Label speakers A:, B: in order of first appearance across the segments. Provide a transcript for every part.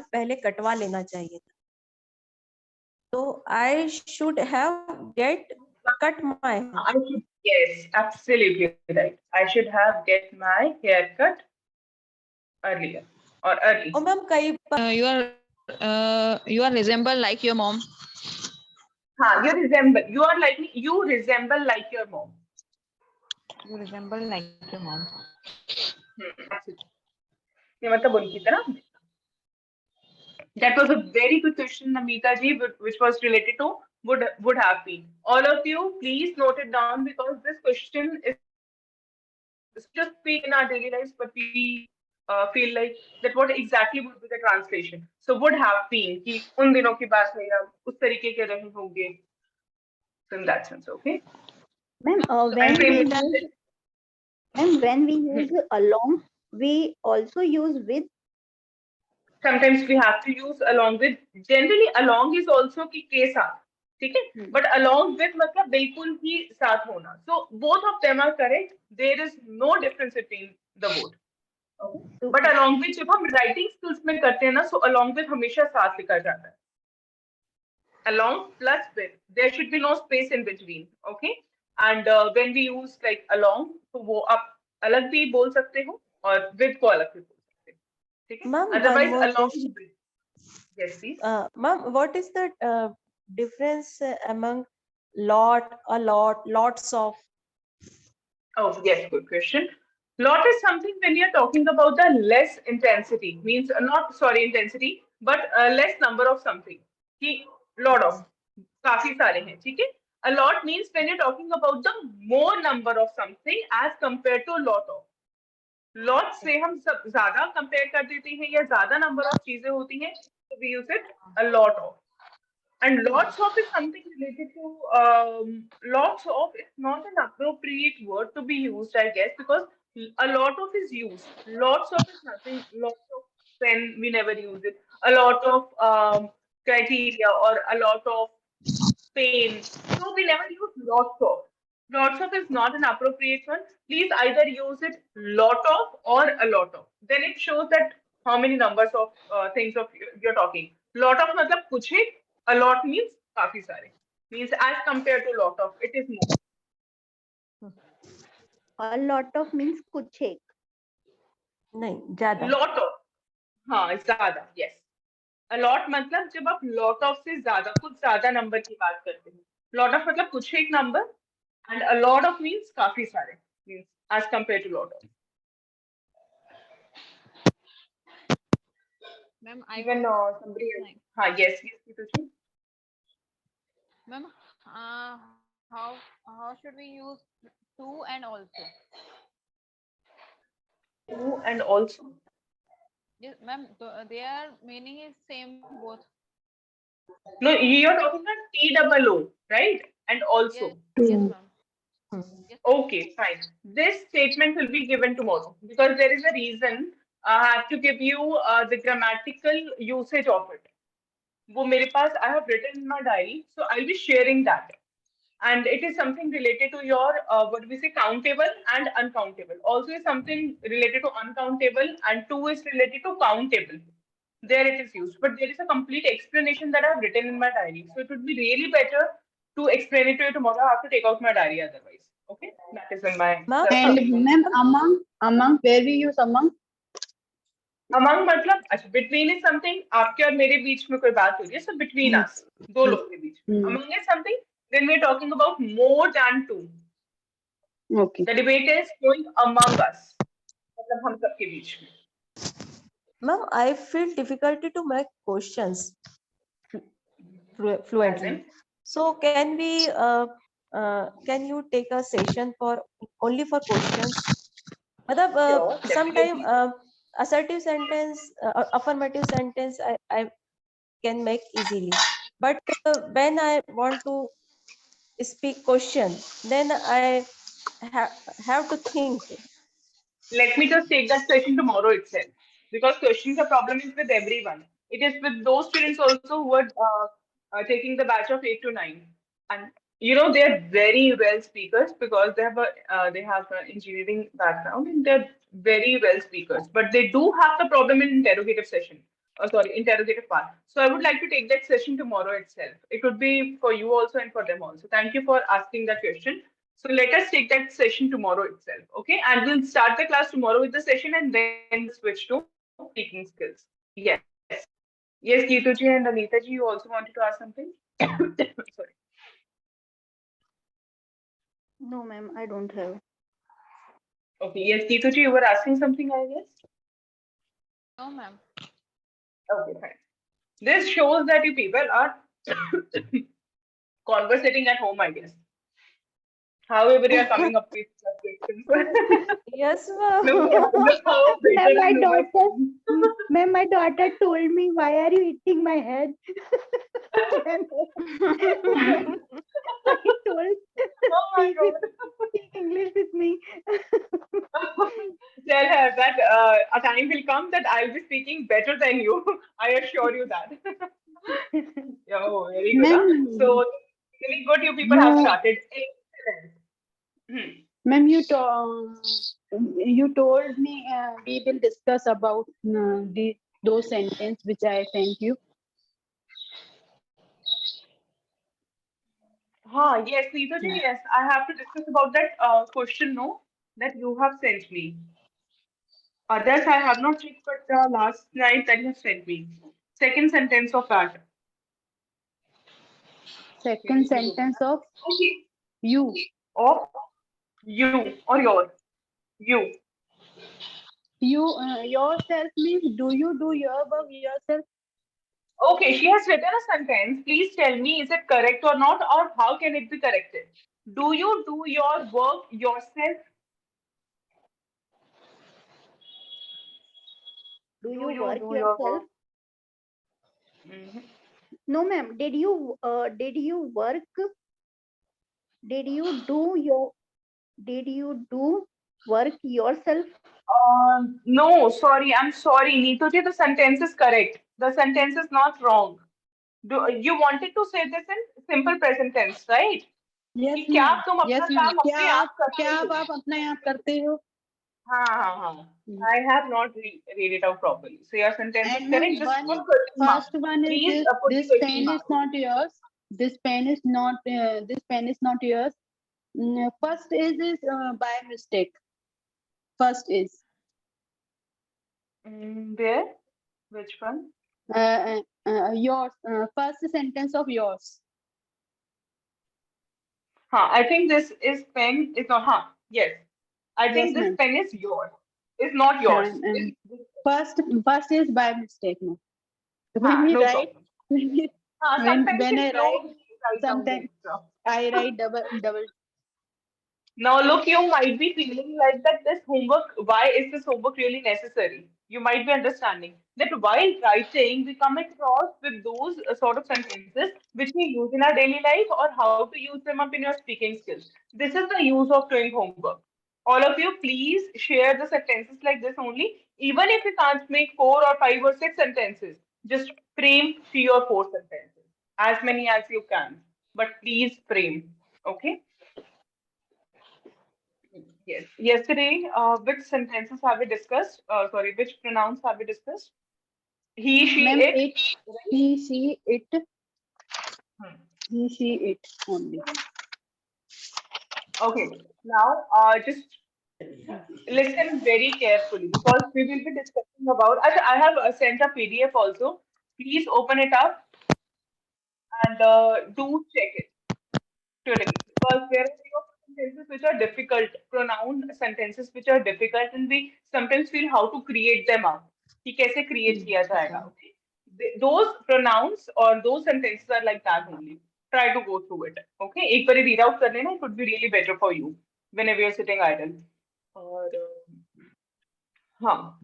A: पहले कटवा लेना चाहिए था. So I should have cut my hair.
B: Yes, absolutely right. I should have get my haircut earlier or early.
A: Oh, ma'am,
C: You are resemble like your mom.
B: You are like me. You resemble like your mom.
C: You resemble like your mom.
B: Absolutely. ये मतलब उनकी तरह. That was a very good question, Namita ji, which was related to would have been. All of you, please note it down because this question is just speak in our daily lives, but we feel like that what exactly would be the translation. So would have been कि उन दिनों की बात नहीं हम उस तरीके के रहे होंगे. So in that sense, okay.
D: Ma'am, when we use along, we also use with.
B: Sometimes we have to use along with. Generally, along is also कि के साथ. ठीक है? But along with मतलब बिल्कुल ही साथ होना. So both of them are correct. There is no difference between the both. Okay. But along with जब हम writing skills में करते हैं ना, so along with हमेशा साथ लिखा जाता है. Along plus with. There should be no space in between. Okay. And when we use like along, तो वो आप अलग भी बोल सकते हो और with को अलग भी बोल सकते हो. ठीक है?
A: Ma'am,
B: Otherwise,
A: one more
B: along
A: question.
B: with. Yes, please.
A: Ma'am, what is the difference among lots of?
B: Oh, yes, good question. Lot is something when you're talking about the less intensity, means not sorry intensity, but less number of something. कि lot of, काफी सारे हैं, ठीक है? A lot means when you're talking about the more number of something as compared to lot of. Lot से हम सब ज्यादा compare कर देते हैं या ज्यादा number of चीजें होती हैं, so we use it a lot of. And lots of is something related to lots of is not an appropriate word to be used, I guess, because a lot of is used. Lots of is nothing. Lots of when we never use it. A lot of criteria or a lot of pain. So we never use lots of. Lots of is not an appropriate one. Please either use it lot of or a lot of. Then it shows that how many numbers of things of you're talking. Lot of मतलब कुछ है. A lot means काफी सारे. Means as compared to lot of, it is more.
D: A lot of means कुछ एक.
A: नहीं, ज़्यादा.
B: Lot of. हाँ, ज़्यादा. Yes. A lot मतलब जब आप lot of से ज़्यादा कुछ ज़्यादा नंबर की बात करते हैं. Lot of मतलब कुछ एक number. And a lot of means काफी सारे. Means as compared to lot of.
C: Ma'am,
B: Even somebody else. Yes, Kitushi.
C: Ma'am, how should we use to and also?
B: To and also.
C: Yes, ma'am, their meaning is same both.
B: No, you're talking about T-double-O, right? And also.
C: Yes, ma'am. Yes.
B: Okay, fine. This statement will be given tomorrow because there is a reason I have to give you the grammatical usage of it. वो मेरे पास I have written in my diary, so I'll be sharing that. And it is something related to your what do we say, countable and uncountable. Also is something related to uncountable, and two is related to countable. There it is used, but there is a complete explanation that I've written in my diary. So it would be really better to explain it to you tomorrow. I have to take out my diary otherwise. Okay, that is in my.
D: And ma'am, among where we use among?
B: Among मतलब अच्छा between is something आपके और मेरे बीच में कोई बात हो रही है, so between us दो लोग के बीच. Among is something when we're talking about more than two.
D: Okay.
B: The debate is going among us. मतलब हम सब के बीच में.
A: Ma'am, I feel difficulty to make questions fluently. So can you take a session for only for questions?
B: Sure,
A: Sometimes assertive sentence, affirmative sentence, I can make easily. But when I want to speak question, then I have to think.
B: Let me just take that session tomorrow itself, because questions the problem is with everyone. It is with those students also who are taking the batch of 8 to 9, and you know they are very well speakers because they have an engineering background and they're very well speakers, but they do have the problem in interrogative session. sorry, interrogative part. So I would like to take that session tomorrow itself. It would be for you also and for them also. Thank you for asking that question. So let us take that session tomorrow itself, okay? And we'll start the class tomorrow with the session and then we'll switch to speaking skills. Yes. Yes, Geetu ji and Anita ji, you also wanted to ask something? Sorry.
D: No, ma'am, I don't have.
B: Okay, yes, Geetu ji, you were asking something, I guess?
C: No, ma'am.
B: Okay, fine. This shows that you people are conversating at home, I guess. However, you are coming up with such questions.
A: Yes,
B: No,
A: ma'am.
B: look how bitter
D: Ma'am, my
B: and my
D: daughter, ma'am, my daughter told me, why are you eating my head? And I told,
B: Oh my
D: speak with,
B: God.
D: speak English with me.
B: Tell her that a time will come that I'll be speaking better than you. I assure you that. Oh, very good. Huh?
E: Ma'am,
B: So, really good you people have
E: you,
B: started. Excellent. Hmm.
E: ma'am, you told me we will discuss about those sentence which I sent you.
B: Yes, Neeta ji, yes. I have to discuss about that question, no, that you have sent me. Others I have not checked, but last night that you have sent me. Second sentence of that.
E: Second sentence of
B: Okay.
E: you.
B: Of you or your. You.
E: You yourself means do you do your work yourself?
B: Okay, she has written a sentence. Please tell me, is it correct or not, or how can it be corrected? Do you do your work yourself?
D: Do
B: Do
D: you
B: you
D: work
B: do your
D: yourself?
B: work? Mhm.
D: No, ma'am. Did you work? Did you do your did you do work yourself?
B: No, sorry, I'm sorry. Neetuji, the sentence is correct. The sentence is not wrong. You wanted to say this in simple present tense, right?
E: Yes,
B: कि क्या
E: ma'am.
B: तुम
E: Yes,
B: अपना
E: ma'am.
B: काम अपने आप
E: क्या
B: करते हो?
E: आप अपने आप करते हो?
B: हाँ. I have not read it out properly. So your sentence is
E: And ma'am,
B: correct. Just put question mark.
E: first one is
B: Please
E: this:
B: put the
E: this
B: question
E: pen is
B: mark.
E: not yours. This pen is not. This pen is not yours. First is by mistake. First is
B: Where? Which one?
E: yours. First sentence of yours.
B: I think this is pen is not. Yes. I
E: Yes,
B: think this
E: ma'am.
B: pen is yours. It's not yours.
E: And first is by mistake, ma'am. When we
B: No
E: write,
B: problem.
E: when we,
B: Sometimes
E: when
B: in
E: I
B: flow,
E: write,
B: we write down the
E: sometimes
B: extra.
E: I write double.
B: Now, look, you might be feeling like that this homework, why is this homework really necessary? You might be understanding that while writing, we come across with those sort of sentences which we use in our daily life or how to use them up in your speaking skills. This is the use of doing homework. All of you, please share the sentences like this only. Even if you can't make 4 or 5 or 6 sentences, just frame 3 or 4 sentences, as many as you can. But please frame, okay? Yes. Yesterday, which sentences have we discussed? Sorry, which pronouns have we discussed? He, she,
E: Ma'am,
B: it.
E: it, he, she, it,
B: Hmm.
E: he, she, it only.
B: Okay. Now, just listen very carefully because we will be discussing about. I have sent a PDF also. Please open it up and do check it today because there are few of sentences which are difficult, pronoun sentences which are difficult, and we sometimes feel how to create them up. कि कैसे create किया जाएगा, okay? Those pronouns or those sentences are like that only. Try to go through it, okay? एक बार read out कर लेना, it would be really better for you whenever you're sitting idle. और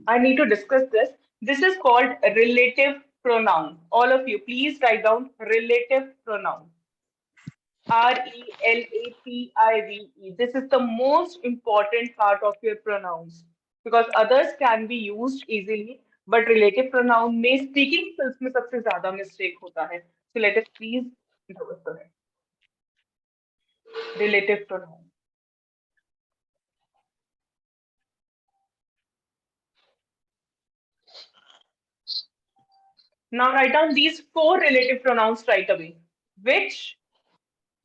B: I need to discuss this. This is called relative pronoun. All of you, please write down relative pronoun. relative. This is the most important part of your pronouns because others can be used easily, but relative pronoun में speaking skills में सबसे ज़्यादा mistake होता है. So let us please do it. Relative pronoun. Now write down these 4 relative pronouns right away. Which,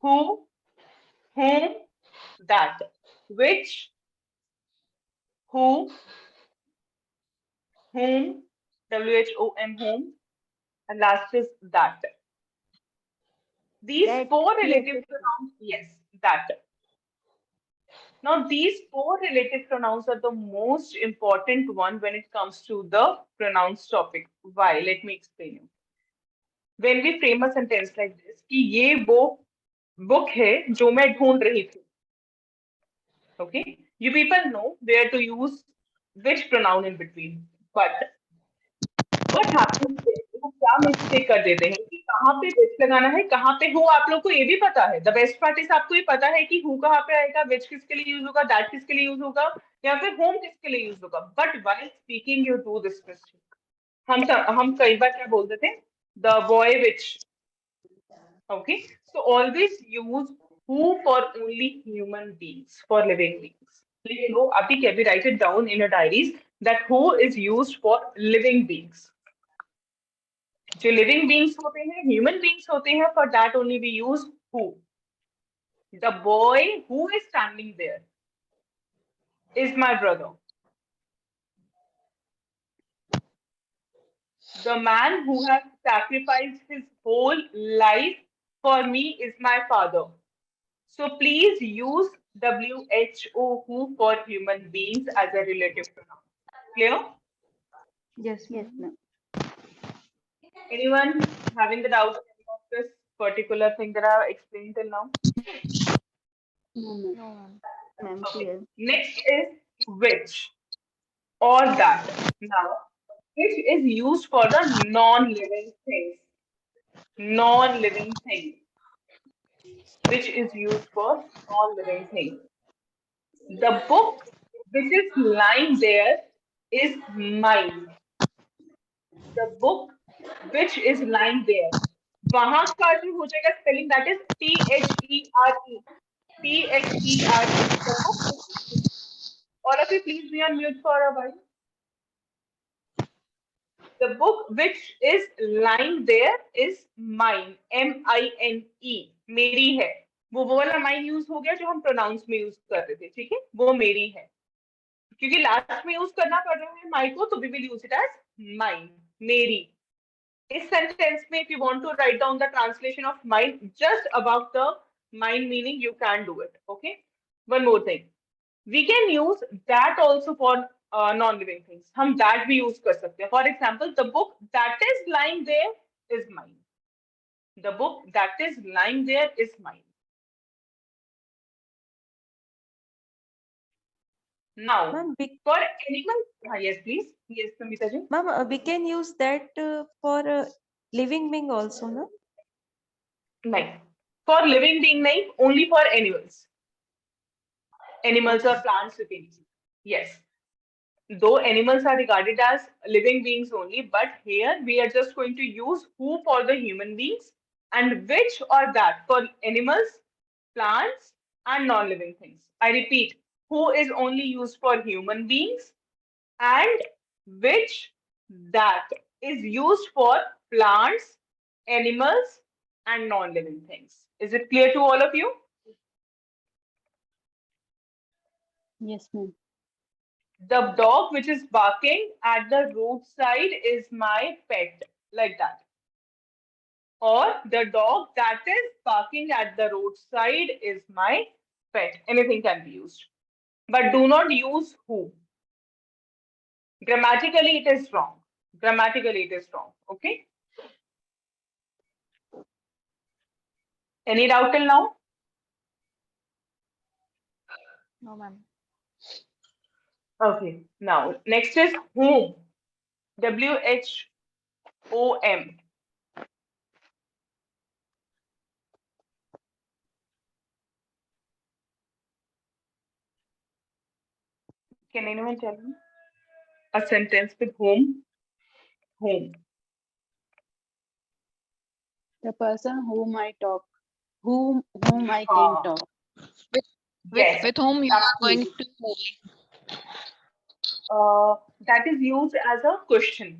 B: who, whom, that. Which, who, whom, whom, whom, and last is that. These
D: That.
B: 4
D: Yes,
B: relative
D: yes, yes.
B: pronouns, yes, that. Now, these 4 relative pronouns are the most important one when it comes to the pronouns topic. Why? Let me explain you. When we frame a sentence like this, कि ये वो book है जो मैं ढूंढ रही थी. Okay? You people know where to use which pronoun in between. But what happens is, वो क्या मिस्टेक कर देते हैं कि कहाँ पे which लगाना है, कहाँ पे who. आप लोग को ये भी पता है. The best part is आपको ये पता है कि who कहाँ पे आएगा, which किसके लिए यूज होगा, that किसके लिए यूज होगा, या फिर whom किसके लिए यूज होगा. But while speaking you do this mistake. हम कई बार क्या बोलते थे, the boy which. Okay, so always use who for only human beings, for living beings. लिख लो अभी के अभी, write it down in your diaries that who is used for living beings. जो living beings होते हैं, human beings होते हैं, for that only we use who. The boy who is standing there is my brother. The man who has sacrificed his whole life for me is my father. So please use who for human beings as a relative pronoun. Clear?
A: Yes,
D: Yes,
A: ma'am.
D: ma'am.
B: Anyone having the doubt of this particular thing that I have explained till now?
E: No, ma'am.
C: No, ma'am.
D: Ma'am,
B: Okay.
D: clear.
B: Next is which or that. Now, which is used for the non-living things. Non-living things. Which is used for non-living things. The book which is lying there is mine. The book which is lying there. वहां का जो हो जाएगा spelling, that is T-H-E-R-E. T-H-E-R-E. The book which is, all of you please be on mute for a while. The book which is lying there is mine. M-I-N-E. मेरी है. वो वाला mine use हो गया जो हम pronouns में use कर रहे थे, ठीक है, वो मेरी है. क्योंकि लास्ट में यूज करना पड़ रहा है माई को, तो we will use it as mine, मेरी. इस सेंटेंस में if you want to write down the translation of mine just about the mine meaning, you can do it. Okay, one more thing, we can use that also for non-living things. हम that भी use कर सकते हैं. For example, the book that is lying there is mine. The book that is lying there is mine. Now,
A: Ma'am,
B: for animals, yes, please. Yes, Samita ji.
A: ma'am, we can use that for living being also, no?
B: नहीं, for living being नहीं, only for animals. Animals or plants you can use. Yes, though animals are regarded as living beings only, but here we are just going to use who for the human beings and which or that for animals, plants, and non-living things. I repeat, who is only used for human beings and which, that is used for plants, animals, and non-living things. Is it clear to all of you?
E: Yes, ma'am.
B: The dog which is barking at the roadside is my pet, like that. Or the dog that is barking at the roadside is my pet. Anything can be used. But do not use who. Grammatically, it is wrong. Grammatically, it is wrong. Okay? Any doubt till now?
C: No, ma'am.
B: Okay. Now, next is whom. W-H-O-M. Can anyone tell me a sentence with whom? Whom.
E: The person whom I talk, whom I can
B: Ah,
E: talk.
B: yes,
C: With whom you are going
B: absolutely.
C: to movie?
B: That is used as a question.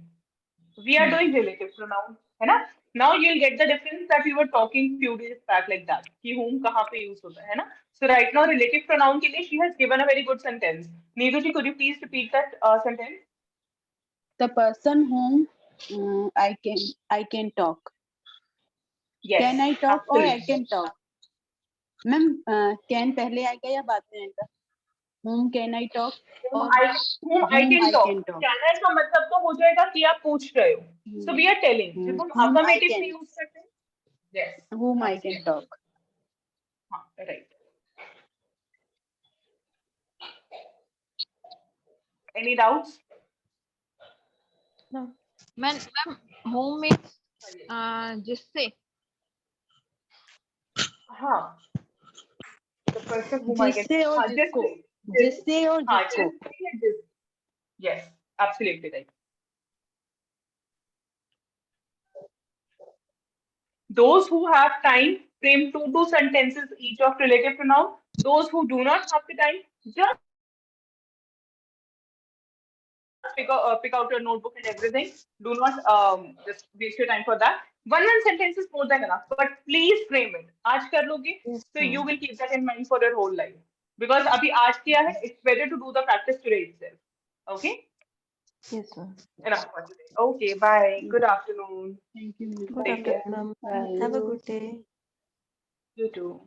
B: We are doing relative pronoun, है ना? Now you'll get the difference that we were talking few days back like that. कि whom कहाँ पे use होता है ना? So right now relative pronoun के लिए she has given a very good sentence. Neetu ji, could you please repeat that sentence?
E: The person whom I can talk.
B: Yes.
E: Can I talk or I
B: absolutely.
E: can talk? Ma'am can पहले आएगा या बाद में आएगा? Whom can I talk or
B: whom I
E: whom
B: can
E: I
B: talk.
E: can talk?
B: Can I का मतलब तो हो जाएगा कि आप पूछ रहे हो. So we are telling. जब हम
E: Whom I
B: affirmative
E: can.
B: में use करते हैं. Yes.
E: Whom I can talk.
B: हाँ, right. Any doubts?
A: No.
C: Ma'am, whom means जिससे.
B: हाँ. The person whom I can.
E: जिससे और
B: हाँ,
E: जिसको.
B: जिससे.
E: जिससे और
B: हाँ,
E: जिसको.
B: जिससे या जिस. Yes, absolutely right. Those who have time frame 2 sentences each of relative pronoun. Those who do not have the time, just pick out your notebook and everything. Do not just waste your time for that. One sentence is more than enough, but please frame it. आज कर लोगे,
A: Yes,
B: so you
A: ma'am.
B: will keep that in mind for your whole life. Because अभी आज किया है, it's better to do the practice today itself. Okay?
A: Yes, ma'am.
B: Enough for today. Okay, bye. Good afternoon.
E: Thank you.
A: Good
B: Take care.
A: afternoon, ma'am.
E: Bye.
A: Have a good day.
B: You too.